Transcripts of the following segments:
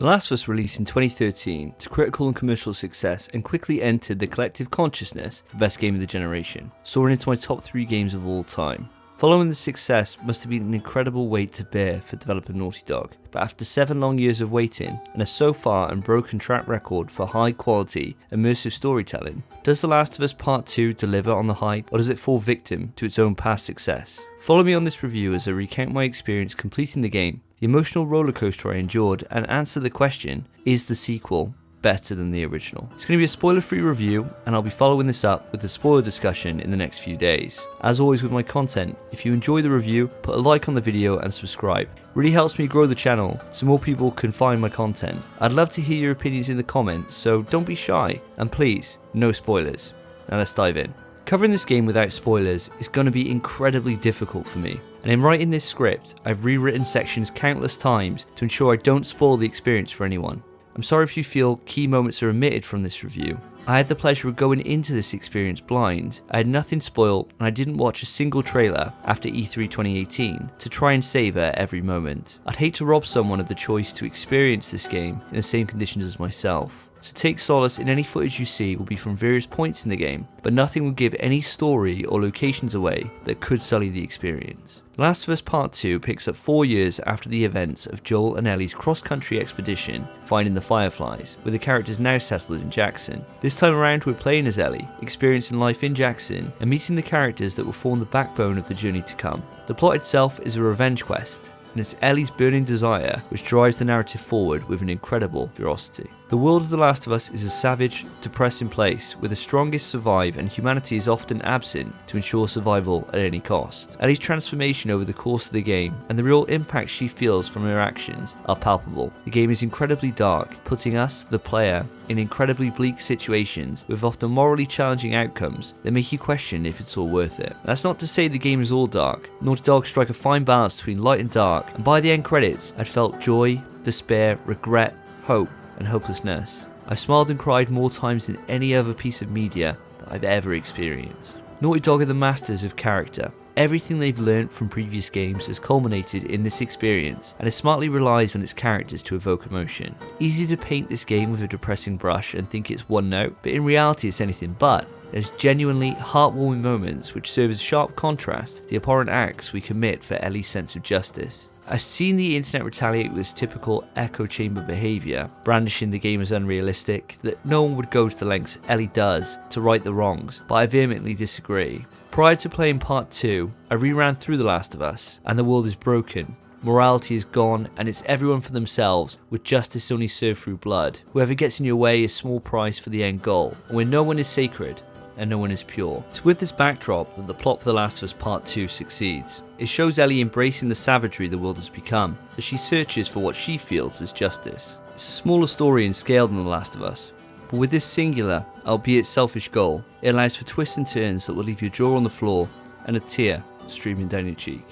The Last of Us released in 2013 to critical and commercial success and quickly entered the collective consciousness for best game of the generation, soaring into my top 3 games of all time. Following this success must have been an incredible weight to bear for developer Naughty Dog, but after 7 long years of waiting and a so far unbroken track record for high quality, immersive storytelling, does The Last of Us Part 2 deliver on the hype, or does it fall victim to its own past success? Follow me on this review as I recount my experience completing the game, the emotional rollercoaster I endured, and answer the question, is the sequel better than the original? It's going to be a spoiler-free review, and I'll be following this up with a spoiler discussion in the next few days. As always with my content, if you enjoy the review, put a like on the video and subscribe. It really helps me grow the channel so more people can find my content. I'd love to hear your opinions in the comments, so don't be shy, and please, no spoilers. Now let's dive in. Covering this game without spoilers is going to be incredibly difficult for me, and in writing this script, I've rewritten sections countless times to ensure I don't spoil the experience for anyone. I'm sorry if you feel key moments are omitted from this review. I had the pleasure of going into this experience blind. I had nothing spoiled, and I didn't watch a single trailer after E3 2018 to try and savour every moment. I'd hate to rob someone of the choice to experience this game in the same conditions as myself. So take solace in any footage you see will be from various points in the game, but nothing will give any story or locations away that could sully the experience. The Last of Us Part 2 picks up 4 years after the events of Joel and Ellie's cross-country expedition finding the Fireflies, with the characters now settled in Jackson. This time around we're playing as Ellie, experiencing life in Jackson and meeting the characters that will form the backbone of the journey to come. The plot itself is a revenge quest, and it's Ellie's burning desire which drives the narrative forward with an incredible ferocity. The world of The Last of Us is a savage, depressing place where the strongest survive and humanity is often absent to ensure survival at any cost. Ellie's transformation over the course of the game and the real impact she feels from her actions are palpable. The game is incredibly dark, putting us, the player, in incredibly bleak situations with often morally challenging outcomes that make you question if it's all worth it. That's not to say the game is all dark. Naughty Dog strike a fine balance between light and dark, and by the end credits I'd felt joy, despair, regret, hope and hopelessness. I've smiled and cried more times than any other piece of media that I've ever experienced. Naughty Dog are the masters of character. Everything they've learnt from previous games has culminated in this experience, and it smartly relies on its characters to evoke emotion. Easy to paint this game with a depressing brush and think it's one note, but in reality it's anything but. There's genuinely heartwarming moments which serve as sharp contrast to the abhorrent acts we commit for Ellie's sense of justice. I've seen the internet retaliate with this typical echo chamber behaviour, brandishing the game as unrealistic, that no one would go to the lengths Ellie does to right the wrongs, but I vehemently disagree. Prior to playing Part 2, I reran through The Last of Us, and the world is broken. Morality is gone, and it's everyone for themselves, with justice only served through blood. Whoever gets in your way is small price for the end goal, and where no one is sacred, and no one is pure. It's with this backdrop that the plot for The Last of Us Part 2 succeeds. It shows Ellie embracing the savagery the world has become, as she searches for what she feels is justice. It's a smaller story in scale than The Last of Us, but with this singular, albeit selfish goal, it allows for twists and turns that will leave your jaw on the floor and a tear streaming down your cheek.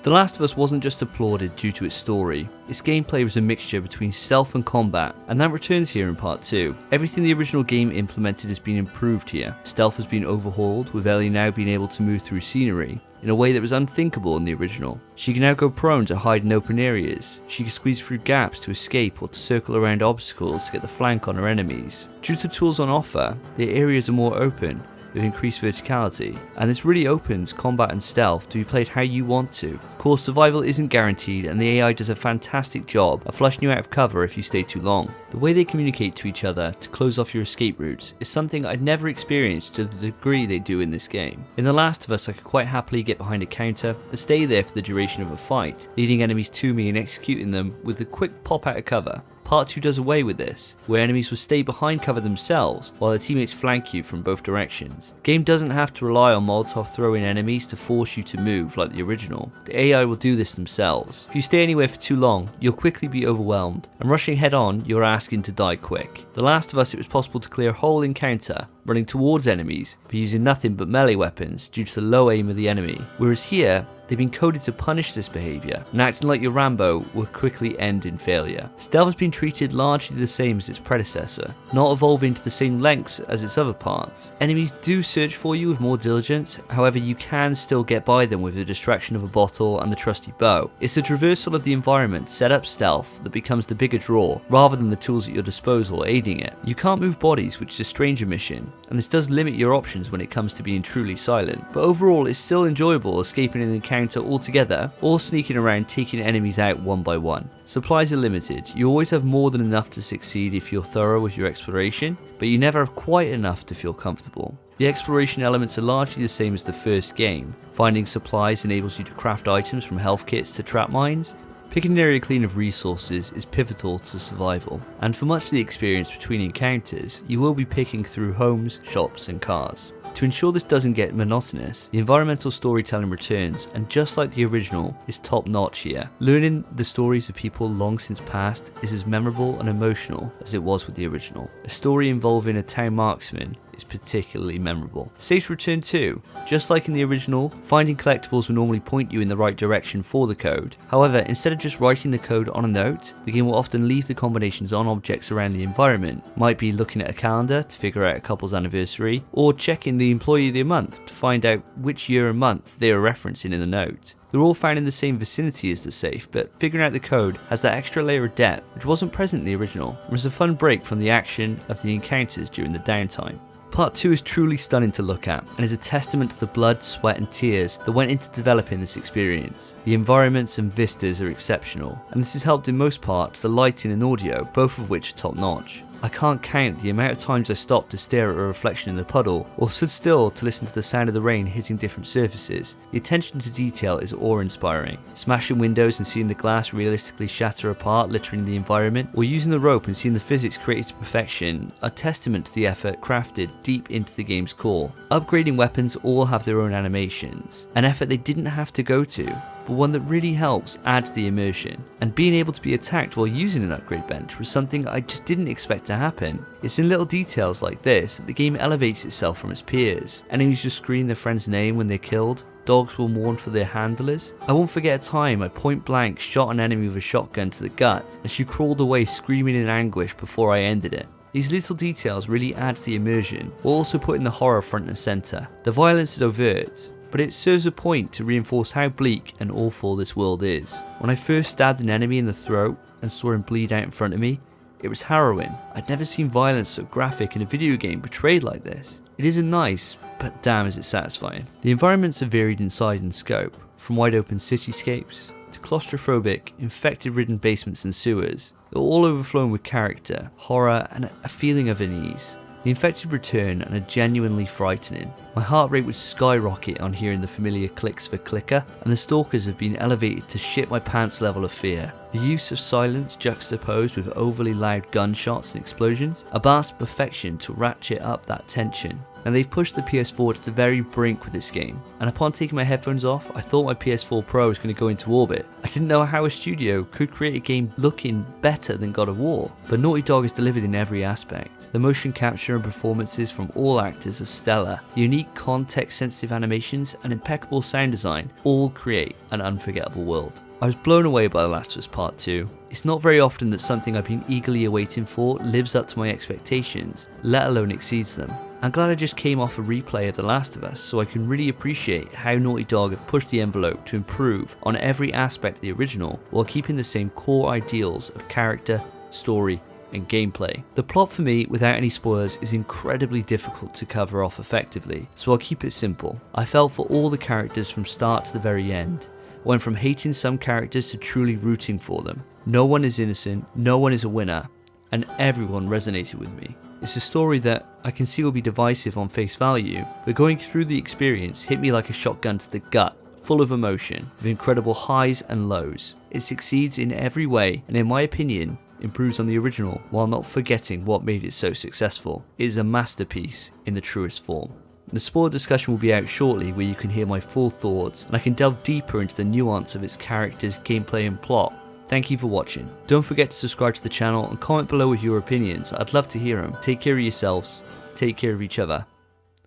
The Last of Us wasn't just applauded due to its story, its gameplay was a mixture between stealth and combat, and that returns here in Part 2. Everything the original game implemented has been improved here. Stealth has been overhauled, with Ellie now being able to move through scenery in a way that was unthinkable in the original. She can now go prone to hide in open areas, she can squeeze through gaps to escape or to circle around obstacles to get the flank on her enemies. Due to tools on offer, the areas are more open, with increased verticality, and this really opens combat and stealth to be played how you want to. Of course, survival isn't guaranteed, and the AI does a fantastic job of flushing you out of cover if you stay too long. The way they communicate to each other to close off your escape routes is something I'd never experienced to the degree they do in this game. In The Last of Us, I could quite happily get behind a counter and stay there for the duration of a fight, leading enemies to me and executing them with a quick pop out of cover. Part 2 does away with this, where enemies will stay behind cover themselves while their teammates flank you from both directions. The game doesn't have to rely on Molotov throwing enemies to force you to move like the original. The AI will do this themselves. If you stay anywhere for too long, you'll quickly be overwhelmed, and rushing head on, you're asking to die quick. The Last of Us, it was possible to clear a whole encounter running towards enemies, but using nothing but melee weapons due to the low aim of the enemy, whereas here, they've been coded to punish this behaviour, and acting like your Rambo will quickly end in failure. Stealth has been treated largely the same as its predecessor, not evolving to the same lengths as its other parts. Enemies do search for you with more diligence, however you can still get by them with the distraction of a bottle and the trusty bow. It's the traversal of the environment set up stealth that becomes the bigger draw, rather than the tools at your disposal aiding it. You can't move bodies, which is a stranger mission, and this does limit your options when it comes to being truly silent, but overall it's still enjoyable escaping an encounter altogether or sneaking around taking enemies out one by one. Supplies are limited, you always have more than enough to succeed if you're thorough with your exploration, but you never have quite enough to feel comfortable. The exploration elements are largely the same as the first game. Finding supplies enables you to craft items from health kits to trap mines. Picking an area clean of resources is pivotal to survival, and for much of the experience between encounters, you will be picking through homes, shops and cars. To ensure this doesn't get monotonous, the environmental storytelling returns, and just like the original, is top notch here. Learning the stories of people long since passed is as memorable and emotional as it was with the original. A story involving a town marksman is particularly memorable. Saves return too. Just like in the original, finding collectibles will normally point you in the right direction for the code. However, instead of just writing the code on a note, the game will often leave the combinations on objects around the environment. Might be looking at a calendar to figure out a couple's anniversary, or checking the employee of the month to find out which year and month they are referencing in the note. They're all found in the same vicinity as the safe, but figuring out the code has that extra layer of depth which wasn't present in the original, and was a fun break from the action of the encounters during the downtime. Part 2 is truly stunning to look at, and is a testament to the blood, sweat and tears that went into developing this experience. The environments and vistas are exceptional, and this has helped in most part to the lighting and audio, both of which are top notch. I can't count the amount of times I stopped to stare at a reflection in the puddle, or stood still to listen to the sound of the rain hitting different surfaces. The attention to detail is awe-inspiring. Smashing windows and seeing the glass realistically shatter apart, littering the environment, or using the rope and seeing the physics created to perfection are testament to the effort crafted deep into the game's core. Upgrading weapons all have their own animations, an effort they didn't have to go to, but one that really helps add to the immersion. And being able to be attacked while using an upgrade bench was something I just didn't expect to happen. It's in little details like this that the game elevates itself from its peers. Enemies just scream their friend's name when they're killed. Dogs will mourn for their handlers. I won't forget a time I point blank shot an enemy with a shotgun to the gut, and she crawled away screaming in anguish before I ended it. These little details really add to the immersion, while also putting the horror front and centre. The violence is overt, but it serves a point to reinforce how bleak and awful this world is. When I first stabbed an enemy in the throat and saw him bleed out in front of me, it was harrowing. I'd never seen violence so graphic in a video game portrayed like this. It isn't nice, but damn is it satisfying. The environments are varied in size and scope, from wide open cityscapes to claustrophobic, infected-ridden basements and sewers. They're all overflowing with character, horror and a feeling of unease. The infected return and are genuinely frightening. My heart rate would skyrocket on hearing the familiar clicks of a clicker, and the stalkers have been elevated to shit my pants level of fear. The use of silence juxtaposed with overly loud gunshots and explosions are balanced to perfection to ratchet up that tension. And they've pushed the PS4 to the very brink with this game, and upon taking my headphones off, I thought my PS4 Pro was going to go into orbit. I didn't know how a studio could create a game looking better than God of War, but Naughty Dog has delivered in every aspect. The motion capture and performances from all actors are stellar. The unique context-sensitive animations and impeccable sound design all create an unforgettable world. I was blown away by The Last of Us Part 2. It's not very often that something I've been eagerly awaiting for lives up to my expectations, let alone exceeds them. I'm glad I just came off a replay of The Last of Us so I can really appreciate how Naughty Dog have pushed the envelope to improve on every aspect of the original while keeping the same core ideals of character, story, and gameplay. The plot for me, without any spoilers, is incredibly difficult to cover off effectively, so I'll keep it simple. I felt for all the characters from start to the very end. I went from hating some characters to truly rooting for them. No one is innocent, no one is a winner, and everyone resonated with me. It's a story that I can see will be divisive on face value, but going through the experience hit me like a shotgun to the gut, full of emotion, with incredible highs and lows. It succeeds in every way, and in my opinion, improves on the original while not forgetting what made it so successful. It is a masterpiece in the truest form. The spoiler discussion will be out shortly, where you can hear my full thoughts, and I can delve deeper into the nuance of its characters, gameplay and plot. Thank you for watching. Don't forget to subscribe to the channel and comment below with your opinions. I'd love to hear them. Take care of yourselves. take care of each other.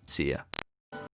See ya.